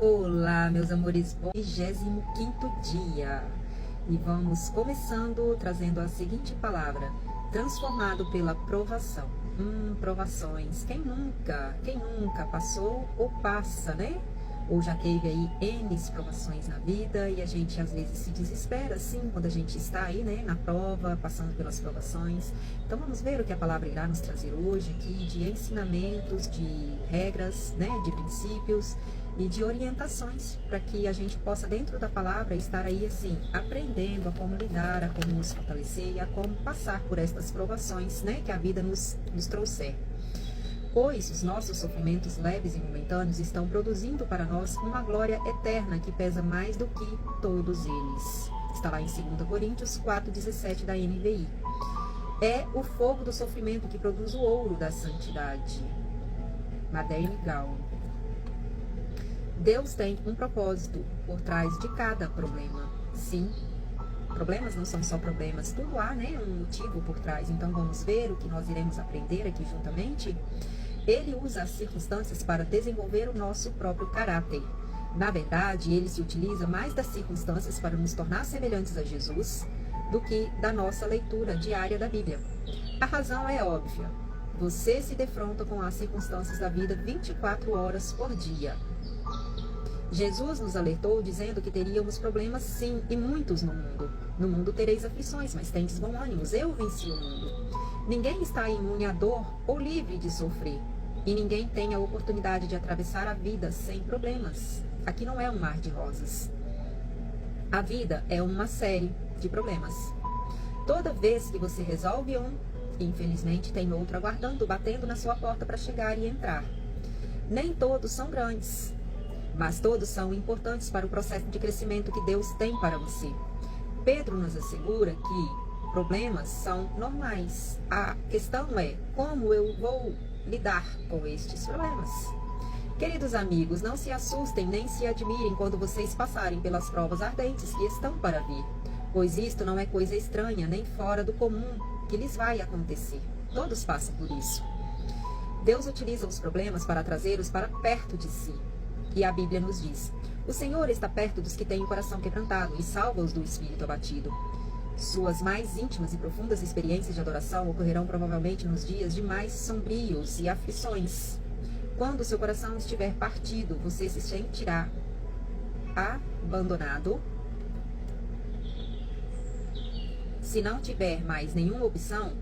Olá, meus amores, bom 25º dia. E vamos começando trazendo a seguinte palavra: transformado pela provação. Provações. Quem nunca passou ou passa, né? Ou já teve aí N provações na vida e a gente às vezes se desespera, assim, quando a gente está aí, né, na prova, passando pelas provações. Então vamos ver o que a palavra irá nos trazer hoje aqui, de ensinamentos, de regras, né, de princípios e de orientações, para que a gente possa, dentro da palavra, estar aí, assim, aprendendo a como lidar, a como nos fortalecer e a como passar por estas provações, né, que a vida nos trouxer. Pois os nossos sofrimentos leves e momentâneos estão produzindo para nós uma glória eterna que pesa mais do que todos eles. Está lá em 2 Coríntios 4,17 da NVI. É o fogo do sofrimento que produz o ouro da santidade. Madeleine Gal. Deus tem um propósito por trás de cada problema. Sim, problemas não são só problemas, tudo há, né, um motivo por trás. Então vamos ver o que nós iremos aprender aqui juntamente. Ele usa as circunstâncias para desenvolver o nosso próprio caráter. Na verdade, ele se utiliza mais das circunstâncias para nos tornar semelhantes a Jesus do que da nossa leitura diária da Bíblia. A razão é óbvia. Você se defronta com as circunstâncias da vida 24 horas por dia. Jesus nos alertou dizendo que teríamos problemas, sim, e muitos no mundo. No mundo tereis aflições, mas tendes bom ânimo. Eu venci o mundo. Ninguém está imune à dor ou livre de sofrer. E ninguém tem a oportunidade de atravessar a vida sem problemas. Aqui não é um mar de rosas. A vida é uma série de problemas. Toda vez que você resolve um, infelizmente tem outro aguardando, batendo na sua porta para chegar e entrar. Nem todos são grandes, mas todos são importantes para o processo de crescimento que Deus tem para você. Pedro nos assegura que problemas são normais. A questão é como eu vou lidar com estes problemas. Queridos amigos, não se assustem nem se admirem quando vocês passarem pelas provas ardentes que estão para vir, pois isto não é coisa estranha nem fora do comum que lhes vai acontecer. Todos passam por isso. Deus utiliza os problemas para trazê-los para perto de si. E a Bíblia nos diz: o Senhor está perto dos que têm o coração quebrantado e salva-os do espírito abatido. Suas mais íntimas e profundas experiências de adoração ocorrerão provavelmente nos dias de mais sombrios e aflições. Quando seu coração estiver partido, você se sentirá abandonado. Se não tiver mais nenhuma opção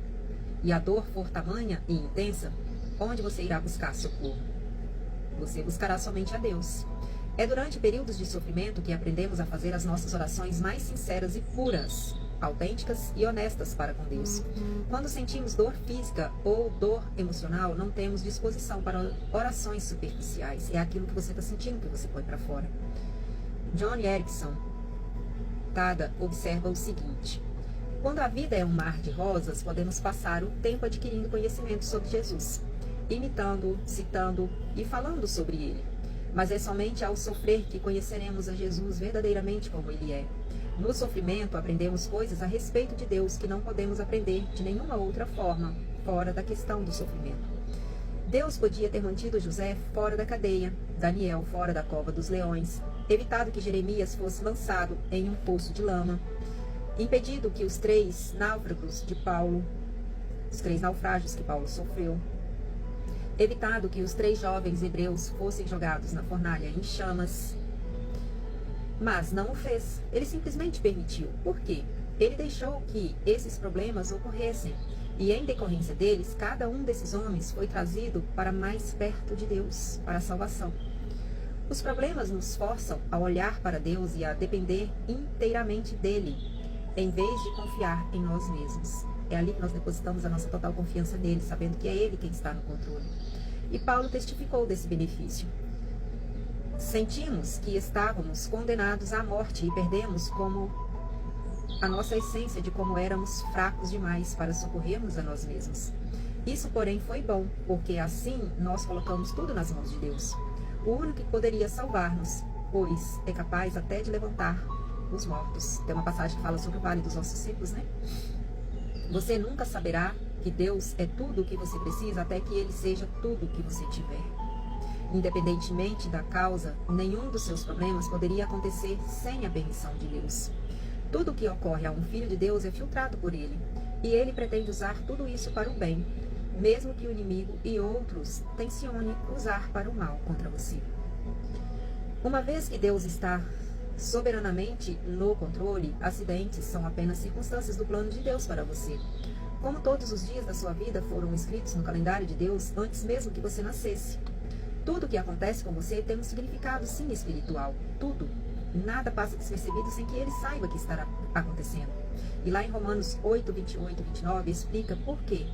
e a dor for tamanha e intensa, onde você irá buscar socorro? Você buscará somente a Deus. É durante períodos de sofrimento que aprendemos a fazer as nossas orações mais sinceras e puras, autênticas e honestas para com Deus. Quando sentimos dor física ou dor emocional, não temos disposição para orações superficiais. É aquilo que você está sentindo que você põe para fora. Johnny Erickson Tada observa o seguinte: quando a vida é um mar de rosas, podemos passar o tempo adquirindo conhecimento sobre Jesus, imitando, citando e falando sobre ele. Mas é somente ao sofrer que conheceremos a Jesus verdadeiramente como ele é. No sofrimento, aprendemos coisas a respeito de Deus que não podemos aprender de nenhuma outra forma, fora da questão do sofrimento. Deus podia ter mantido José fora da cadeia, Daniel fora da cova dos leões, evitado que Jeremias fosse lançado em um poço de lama, impedido que os 3 naufrágios que Paulo sofreu, evitado que os 3 jovens hebreus fossem jogados na fornalha em chamas. Mas não o fez. Ele simplesmente permitiu. Por quê? Ele deixou que esses problemas ocorressem. E em decorrência deles, cada um desses homens foi trazido para mais perto de Deus, para a salvação. Os problemas nos forçam a olhar para Deus e a depender inteiramente dele, em vez de confiar em nós mesmos. É ali que nós depositamos a nossa total confiança nele, sabendo que é ele quem está no controle. E Paulo testificou desse benefício. Sentimos que estávamos condenados à morte e perdemos a nossa essência de como éramos fracos demais para socorrermos a nós mesmos. Isso, porém, foi bom, porque assim nós colocamos tudo nas mãos de Deus, o único que poderia salvar-nos, pois é capaz até de levantar os mortos. Tem uma passagem que fala sobre o Vale dos Ossos Secos, né? Você nunca saberá que Deus é tudo o que você precisa até que Ele seja tudo o que você tiver. Independentemente da causa, nenhum dos seus problemas poderia acontecer sem a permissão de Deus. Tudo o que ocorre a um filho de Deus é filtrado por ele, e ele pretende usar tudo isso para o bem, mesmo que o inimigo e outros tensionem usar para o mal contra você. Uma vez que Deus está soberanamente no controle, acidentes são apenas circunstâncias do plano de Deus para você. Como todos os dias da sua vida foram escritos no calendário de Deus antes mesmo que você nascesse. Tudo o que acontece com você tem um significado, sim, espiritual. Tudo. Nada passa despercebido sem que ele saiba que estará acontecendo. E lá em Romanos 8, 28 e 29 explica por quê.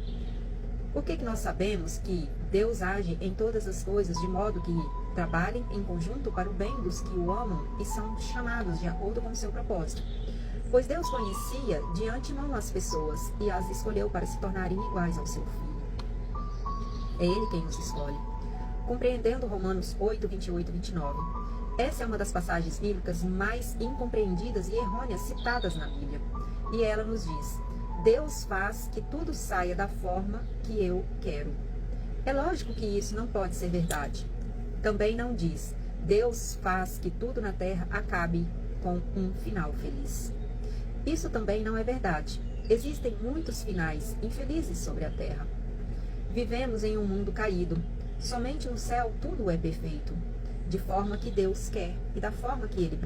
Por que nós sabemos que Deus age em todas as coisas de modo que trabalhem em conjunto para o bem dos que o amam e são chamados de acordo com o seu propósito? Pois Deus conhecia de antemão as pessoas e as escolheu para se tornarem iguais ao seu Filho. É Ele quem nos escolhe. Compreendendo Romanos 8, 28 e 29. Essa é uma das passagens bíblicas mais incompreendidas e errôneas citadas na Bíblia. E ela nos diz: Deus faz que tudo saia da forma que eu quero. É lógico que isso não pode ser verdade. Também não diz: Deus faz que tudo na terra acabe com um final feliz. Isso também não é verdade. Existem muitos finais infelizes sobre a terra. Vivemos em um mundo caído. Somente no céu tudo é perfeito, de forma que Deus quer e da forma que Ele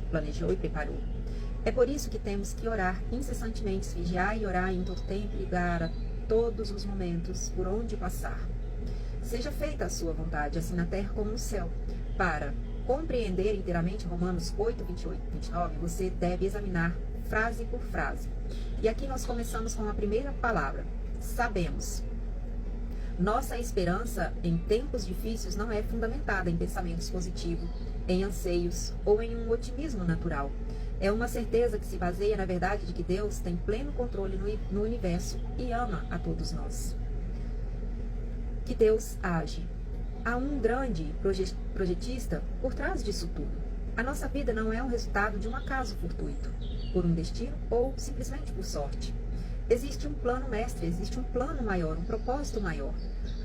planejou e preparou. É por isso que temos que orar incessantemente, vigiar e orar em todo tempo e ligar a todos os momentos por onde passar. Seja feita a sua vontade, assim na terra como no céu. Para compreender inteiramente Romanos 8, 28 e 29, você deve examinar frase por frase. E aqui nós começamos com a primeira palavra: sabemos. Nossa esperança em tempos difíceis não é fundamentada em pensamentos positivos, em anseios ou em um otimismo natural. É uma certeza que se baseia na verdade de que Deus tem pleno controle no universo e ama a todos nós. Que Deus age. Há um grande projetista por trás disso tudo. A nossa vida não é um resultado de um acaso fortuito, por um destino ou simplesmente por sorte. Existe um plano mestre, existe um plano maior, um propósito maior.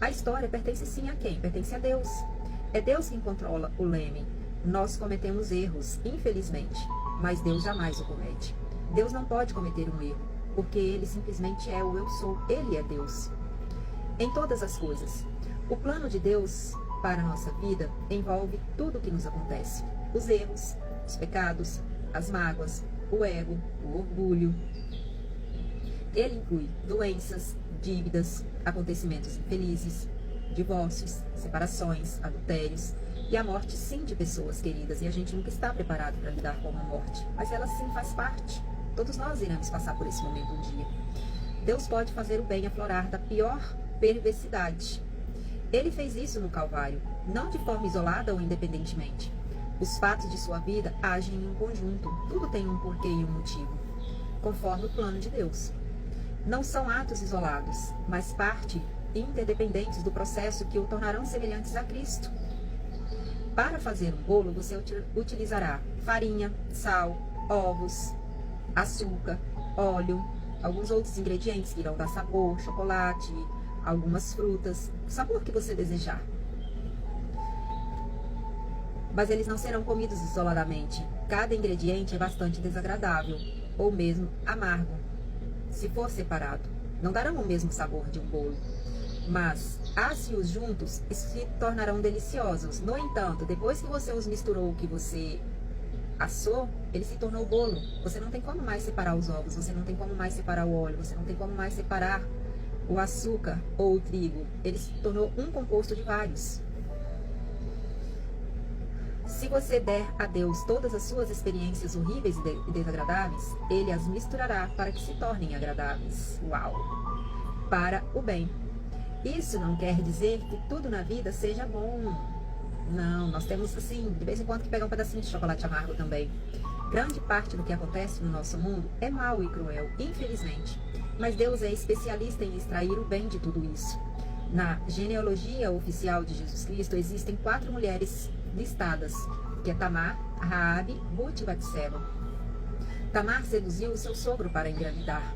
A história pertence sim a quem? Pertence a Deus. É Deus quem controla o leme. Nós cometemos erros, infelizmente, mas Deus jamais o comete. Deus não pode cometer um erro, porque Ele simplesmente é o eu sou. Ele é Deus. Em todas as coisas, o plano de Deus para a nossa vida envolve tudo o que nos acontece. Os erros, os pecados, as mágoas, o ego, o orgulho. Ele inclui doenças, dívidas, acontecimentos infelizes, divórcios, separações, adultérios e a morte, sim, de pessoas queridas. E a gente nunca está preparado para lidar com a morte, mas ela sim faz parte. Todos nós iremos passar por esse momento um dia. Deus pode fazer o bem aflorar da pior perversidade. Ele fez isso no Calvário, não de forma isolada ou independentemente. Os fatos de sua vida agem em um conjunto. Tudo tem um porquê e um motivo, conforme o plano de Deus. Não são atos isolados, mas parte interdependentes do processo que o tornarão semelhantes a Cristo. Para fazer um bolo, você utilizará farinha, sal, ovos, açúcar, óleo, alguns outros ingredientes que irão dar sabor, chocolate, algumas frutas, o sabor que você desejar. Mas eles não serão comidos isoladamente. Cada ingrediente é bastante desagradável, ou mesmo amargo. Se for separado, não darão o mesmo sabor de um bolo. Mas, asse-os juntos e se tornarão deliciosos. No entanto, depois que você os misturou, que você assou, ele se tornou bolo. Você não tem como mais separar os ovos, você não tem como mais separar o óleo, você não tem como mais separar o açúcar ou o trigo. Ele se tornou um composto de vários. Se você der a Deus todas as suas experiências horríveis e desagradáveis, Ele as misturará para que se tornem agradáveis. Uau! Para o bem. Isso não quer dizer que tudo na vida seja bom. Não, nós temos assim, de vez em quando que pegar um pedacinho de chocolate amargo também. Grande parte do que acontece no nosso mundo é mau e cruel, infelizmente. Mas Deus é especialista em extrair o bem de tudo isso. Na genealogia oficial de Jesus Cristo existem 4 mulheres listadas, que é Tamar, Raabe, Ruth e Batseba. Tamar seduziu o seu sogro para engravidar.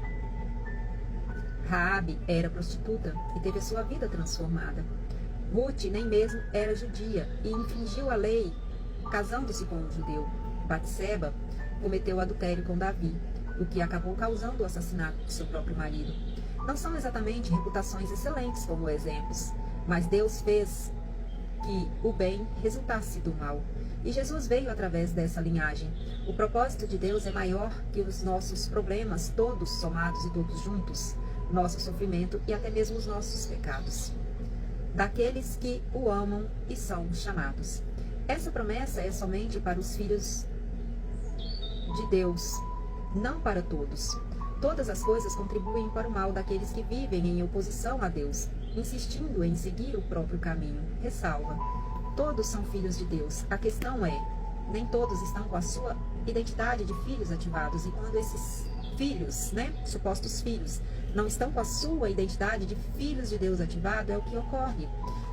Raabe era prostituta e teve a sua vida transformada. Ruth nem mesmo era judia e infringiu a lei casando-se com um judeu. Batseba cometeu adultério com Davi, o que acabou causando o assassinato de seu próprio marido. Não são exatamente reputações excelentes como exemplos, mas Deus fez que o bem resultasse do mal. E Jesus veio através dessa linhagem. O propósito de Deus é maior que os nossos problemas, todos somados e todos juntos, nosso sofrimento e até mesmo os nossos pecados. Daqueles que o amam e são chamados. Essa promessa é somente para os filhos de Deus, não para todos. Todas as coisas contribuem para o mal daqueles que vivem em oposição a Deus, insistindo em seguir o próprio caminho. Ressalva: todos são filhos de Deus. A questão é, nem todos estão com a sua identidade de filhos ativados. E quando esses filhos, supostos filhos, não estão com a sua identidade de filhos de Deus ativado, é o que ocorre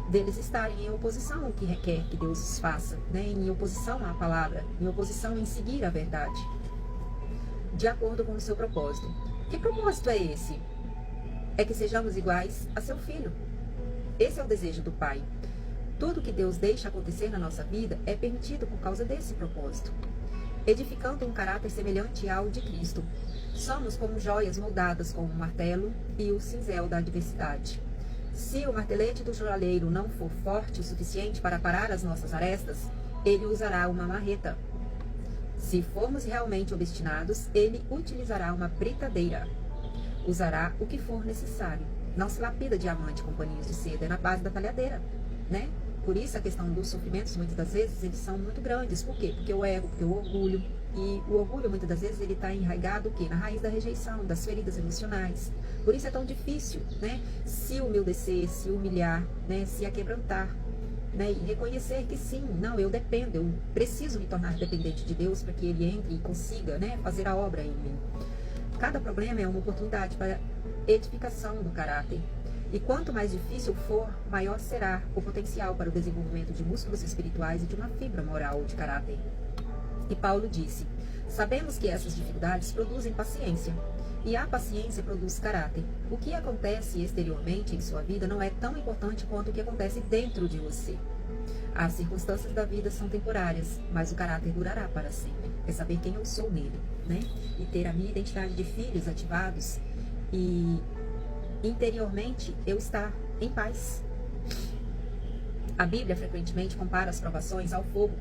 deles estarem em oposição ao que requer que Deus os faça, em oposição à palavra, em oposição em seguir a verdade, de acordo com o seu propósito. Que propósito é esse? É que sejamos iguais a seu filho. Esse é o desejo do Pai. Tudo que Deus deixa acontecer na nossa vida é permitido por causa desse propósito, edificando um caráter semelhante ao de Cristo. Somos como joias moldadas com o martelo e o cinzel da adversidade. Se o martelete do joalheiro não for forte o suficiente para parar as nossas arestas, ele usará uma marreta. Se formos realmente obstinados, ele utilizará uma britadeira. Usará o que for necessário. Não se lapida diamante com paninhos de seda, é na base da talhadeira, Por isso a questão dos sofrimentos, muitas das vezes, eles são muito grandes. Por quê? Porque o ego, porque o orgulho. E o orgulho, muitas das vezes, ele está enraizado o quê? Na raiz da rejeição, das feridas emocionais. Por isso é tão difícil, se humildecer, se humilhar, se aquebrantar, e reconhecer que sim, não, eu dependo, eu preciso me tornar dependente de Deus para que Ele entre e consiga, fazer a obra em mim. Cada problema é uma oportunidade para edificação do caráter. E quanto mais difícil for, maior será o potencial para o desenvolvimento de músculos espirituais e de uma fibra moral de caráter. E Paulo disse: sabemos que essas dificuldades produzem paciência, e a paciência produz caráter. O que acontece exteriormente em sua vida não é tão importante quanto o que acontece dentro de você. As circunstâncias da vida são temporárias, mas o caráter durará para sempre. É saber quem eu sou nele, E ter a minha identidade de filhos ativados e interiormente eu estar em paz. A Bíblia frequentemente compara as provações ao fogo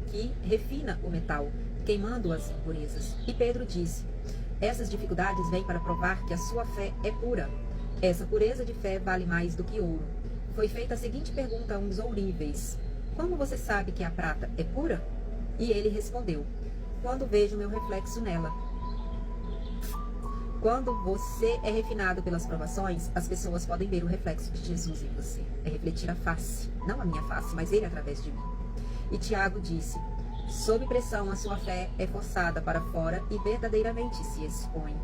que refina o metal, queimando as impurezas. E Pedro disse: essas dificuldades vêm para provar que a sua fé é pura. Essa pureza de fé vale mais do que ouro. Foi feita a seguinte pergunta a uns ouríveis: como você sabe que a prata é pura? E ele respondeu: quando vejo meu reflexo nela. Quando você é refinado pelas provações, as pessoas podem ver o reflexo de Jesus em você. É refletir a face, não a minha face, mas ele através de mim. E Tiago disse: sob pressão a sua fé é forçada para fora e verdadeiramente se expõe.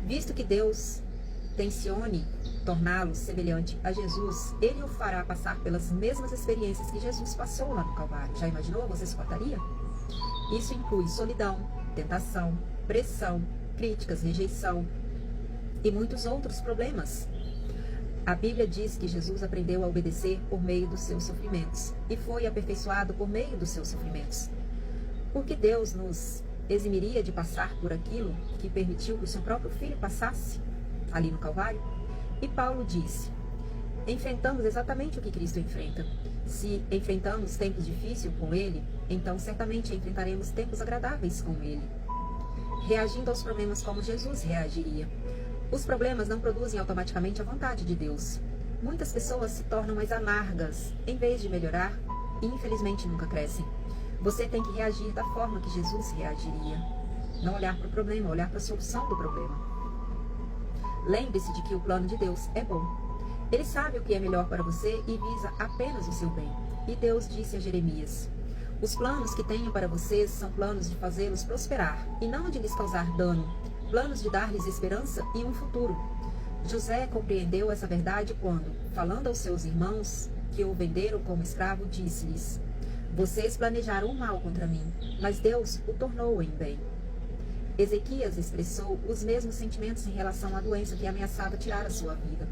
Visto que Deus tencione torná-lo semelhante a Jesus, ele o fará passar pelas mesmas experiências que Jesus passou lá no Calvário. Já imaginou? Você suportaria? Isso inclui solidão, tentação, pressão, críticas, rejeição e muitos outros problemas. A Bíblia diz que Jesus aprendeu a obedecer por meio dos seus sofrimentos e foi aperfeiçoado por meio dos seus sofrimentos. Porque Deus nos eximiria de passar por aquilo que permitiu que o seu próprio filho passasse ali no Calvário? E Paulo disse: enfrentamos exatamente o que Cristo enfrenta. Se enfrentamos tempos difíceis com Ele, então certamente enfrentaremos tempos agradáveis com Ele, reagindo aos problemas como Jesus reagiria. Os problemas não produzem automaticamente a vontade de Deus. Muitas pessoas se tornam mais amargas em vez de melhorar e infelizmente nunca crescem. Você tem que reagir da forma que Jesus reagiria. Não olhar para o problema, olhar para a solução do problema. Lembre-se de que o plano de Deus é bom. Ele sabe o que é melhor para você e visa apenas o seu bem. E Deus disse a Jeremias: os planos que tenho para vocês são planos de fazê-los prosperar e não de lhes causar dano, planos de dar-lhes esperança e um futuro. José compreendeu essa verdade quando, falando aos seus irmãos que o venderam como escravo, disse-lhes: vocês planejaram o mal contra mim, mas Deus o tornou em bem. Ezequias expressou os mesmos sentimentos em relação à doença que ameaçava tirar a sua vida.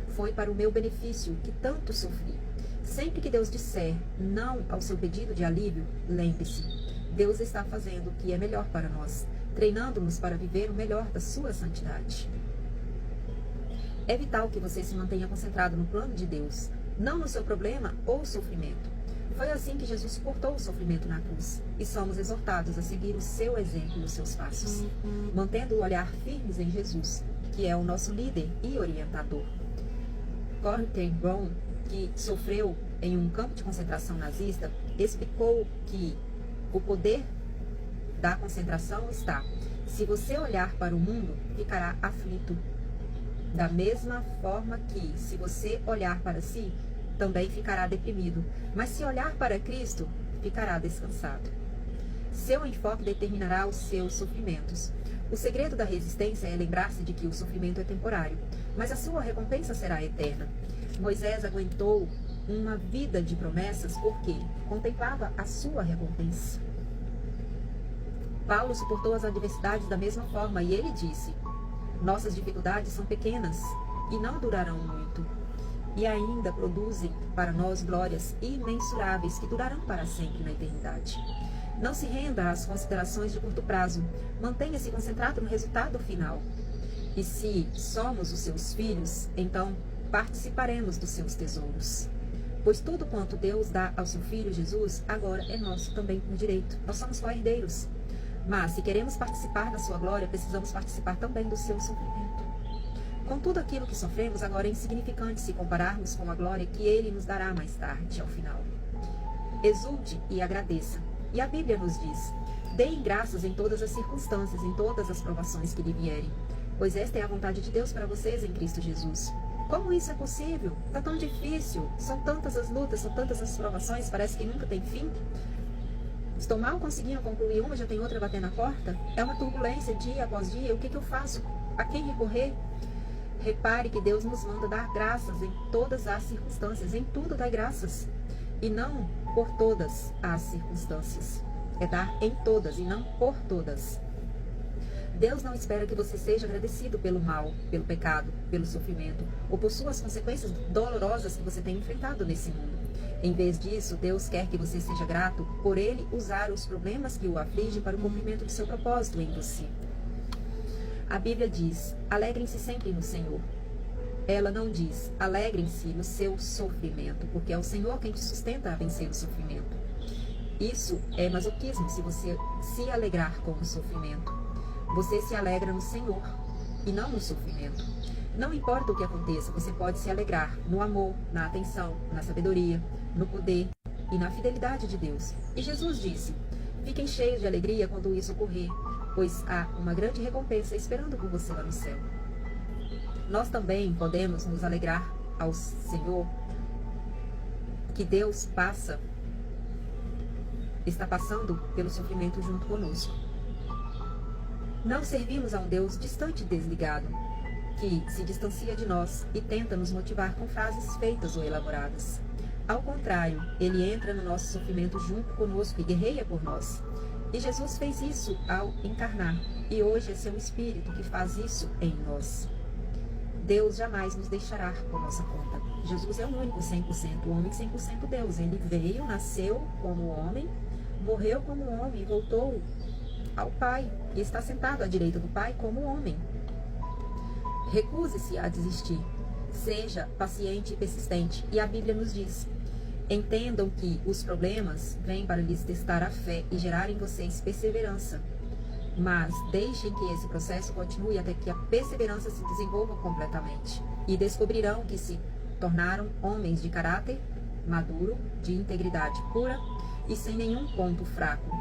Foi para o meu benefício que tanto sofri. Sempre que Deus disser não ao seu pedido de alívio, lembre-se, Deus está fazendo o que é melhor para nós, treinando-nos para viver o melhor da sua santidade. É vital que você se mantenha concentrado no plano de Deus, não no seu problema ou sofrimento. Foi assim que Jesus suportou o sofrimento na cruz, e somos exortados a seguir o seu exemplo e os seus passos, mantendo o olhar firmes em Jesus, que é o nosso líder e orientador. Corrie ten Boom, que sofreu em um campo de concentração nazista, explicou que o poder da concentração está: se você olhar para o mundo, ficará aflito. Da mesma forma que, se você olhar para si, também ficará deprimido. Mas se olhar para Cristo, ficará descansado. Seu enfoque determinará os seus sofrimentos. O segredo da resistência é lembrar-se de que o sofrimento é temporário, mas a sua recompensa será eterna. Moisés aguentou uma vida de promessas porque contemplava a sua recompensa. Paulo suportou as adversidades da mesma forma e ele disse: nossas dificuldades são pequenas e não durarão muito, e ainda produzem para nós glórias imensuráveis que durarão para sempre na eternidade. Não se renda às considerações de curto prazo, mantenha-se concentrado no resultado final. E se somos os seus filhos, então participaremos dos seus tesouros. Pois tudo quanto Deus dá ao seu Filho Jesus, agora é nosso também por direito. Nós somos co-herdeiros. Mas, se queremos participar da sua glória, precisamos participar também do seu sofrimento. Com tudo aquilo que sofremos, agora é insignificante se compararmos com a glória que Ele nos dará mais tarde, ao final. Exulte e agradeça. E a Bíblia nos diz: deem graças em todas as circunstâncias, em todas as provações que lhe vierem, pois esta é a vontade de Deus para vocês em Cristo Jesus. Como isso é possível? Está tão difícil, são tantas as lutas, são tantas as provações, parece que nunca tem fim. Estou mal conseguindo concluir uma, já tem outra batendo na porta. É uma turbulência dia após dia. O que eu faço? A quem recorrer? Repare que Deus nos manda dar graças em todas as circunstâncias. Em tudo dá graças. E não por todas as circunstâncias. É dar em todas e não por todas. Deus não espera que você seja agradecido pelo mal, pelo pecado, pelo sofrimento ou por suas consequências dolorosas que você tem enfrentado nesse mundo. Em vez disso, Deus quer que você seja grato por Ele usar os problemas que o afligem para o cumprimento do seu propósito em você. A Bíblia diz: alegrem-se sempre no Senhor. Ela não diz: alegrem-se no seu sofrimento, porque é o Senhor quem te sustenta a vencer o sofrimento. Isso é masoquismo, se você se alegrar com o sofrimento. Você se alegra no Senhor e não no sofrimento. Não importa o que aconteça, você pode se alegrar no amor, na atenção, na sabedoria, no poder e na fidelidade de Deus. E Jesus disse: fiquem cheios de alegria quando isso ocorrer, pois há uma grande recompensa esperando por você lá no céu. Nós também podemos nos alegrar ao Senhor que Deus está passando pelo sofrimento junto conosco. Não servimos a um Deus distante e desligado, que se distancia de nós e tenta nos motivar com frases feitas ou elaboradas. Ao contrário, Ele entra no nosso sofrimento junto conosco e guerreia por nós. E Jesus fez isso ao encarnar, e hoje é seu Espírito que faz isso em nós. Deus jamais nos deixará por nossa conta. Jesus é o único 100% homem, 100% Deus. Ele veio, nasceu como homem, morreu como homem e voltou ao Pai, e está sentado à direita do Pai como homem. Recuse-se a desistir. Seja paciente e persistente. E a Bíblia nos diz: entendam que os problemas vêm para lhes testar a fé e gerar em vocês perseverança. Mas deixem que esse processo continue até que a perseverança se desenvolva completamente. E descobrirão que se tornaram homens de caráter maduro, de integridade pura e sem nenhum ponto fraco.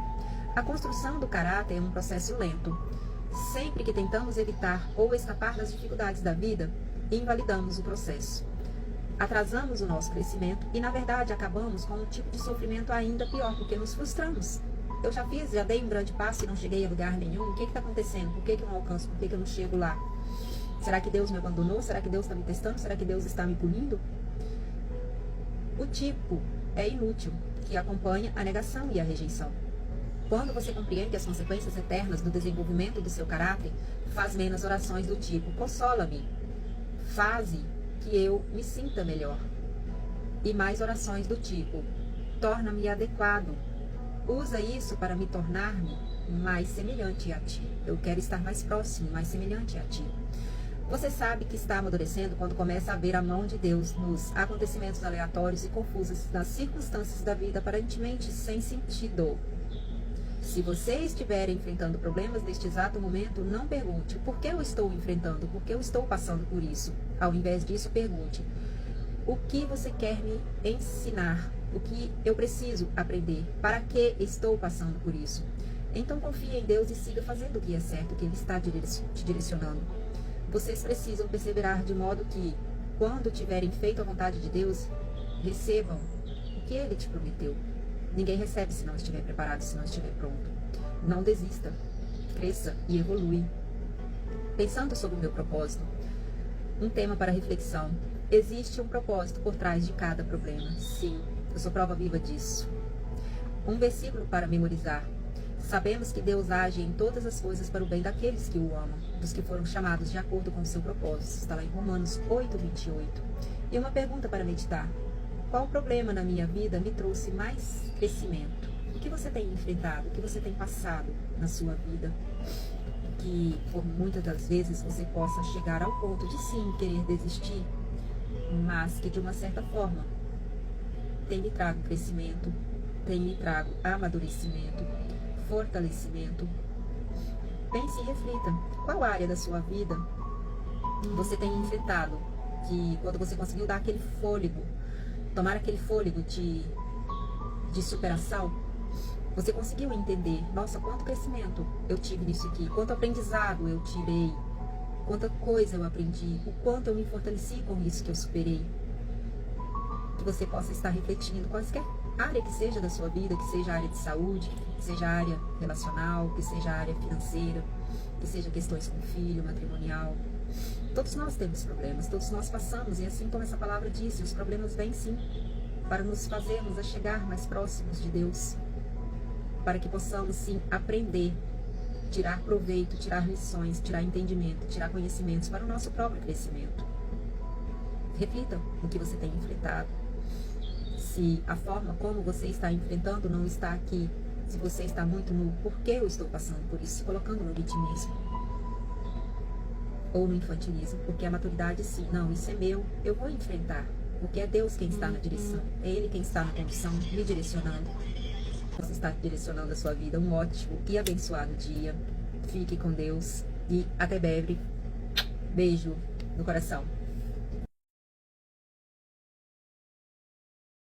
A construção do caráter é um processo lento. Sempre que tentamos evitar ou escapar das dificuldades da vida, invalidamos o processo. Atrasamos o nosso crescimento e, na verdade, acabamos com um tipo de sofrimento ainda pior, porque nos frustramos. Eu já dei um grande passo e não cheguei a lugar nenhum. O que está acontecendo? Por que eu não alcanço? Por que eu não chego lá? Será que Deus me abandonou? Será que Deus está me testando? Será que Deus está me punindo? O tipo é inútil, que acompanha a negação e a rejeição. Quando você compreende as consequências eternas do desenvolvimento do seu caráter, faz menos orações do tipo: consola-me, faze que eu me sinta melhor. E mais orações do tipo: torna-me adequado. Usa isso para me tornar-me mais semelhante a ti. Eu quero estar mais próximo, mais semelhante a ti. Você sabe que está amadurecendo quando começa a ver a mão de Deus nos acontecimentos aleatórios e confusos, nas circunstâncias da vida aparentemente sem sentido. Se você estiver enfrentando problemas neste exato momento, não pergunte: por que eu estou enfrentando? Por que eu estou passando por isso? Ao invés disso, pergunte: o que você quer me ensinar? O que eu preciso aprender? Para que estou passando por isso? Então confie em Deus e siga fazendo o que é certo, que Ele está te direcionando. Vocês precisam perseverar de modo que, quando tiverem feito a vontade de Deus, recebam o que Ele te prometeu. Ninguém recebe se não estiver preparado, se não estiver pronto. Não desista, cresça e evolui. Pensando sobre o meu propósito, um tema para reflexão. Existe um propósito por trás de cada problema. Sim, eu sou prova viva disso. Um versículo para memorizar. Sabemos que Deus age em todas as coisas para o bem daqueles que o amam, dos que foram chamados de acordo com o seu propósito. Está lá em Romanos 8:28. E uma pergunta para meditar. Qual problema na minha vida me trouxe mais crescimento? O que você tem enfrentado? O que você tem passado na sua vida? Que por muitas das vezes você possa chegar ao ponto de sim querer desistir, mas que de uma certa forma tem lhe trago crescimento, tem lhe trago amadurecimento, fortalecimento. Pense e reflita. Qual área da sua vida você tem enfrentado? Que quando você conseguiu dar aquele fôlego, tomar aquele fôlego de superação, você conseguiu entender: nossa, quanto crescimento eu tive nisso aqui, quanto aprendizado eu tirei, quanta coisa eu aprendi, o quanto eu me fortaleci com isso que eu superei. Que você possa estar refletindo qualquer área que seja da sua vida, que seja a área de saúde, que seja a área relacional, que seja a área financeira, que seja questões com filho, matrimonial. Todos nós temos problemas, todos nós passamos, e assim como essa palavra disse, os problemas vêm sim para nos fazermos a chegar mais próximos de Deus, para que possamos sim aprender, tirar proveito, tirar lições, tirar entendimento, tirar conhecimentos para o nosso próprio crescimento. Reflita no que você tem enfrentado. Se a forma como você está enfrentando não está aqui, se você está muito no porquê eu estou passando por isso, se colocando no vitimismo ou no infantilismo, porque a maturidade sim, não, isso é meu, eu vou enfrentar, porque é Deus quem está na direção, é Ele quem está na condição, me direcionando. Você está direcionando a sua vida. Um ótimo e abençoado dia. Fique com Deus e até breve. Beijo no coração.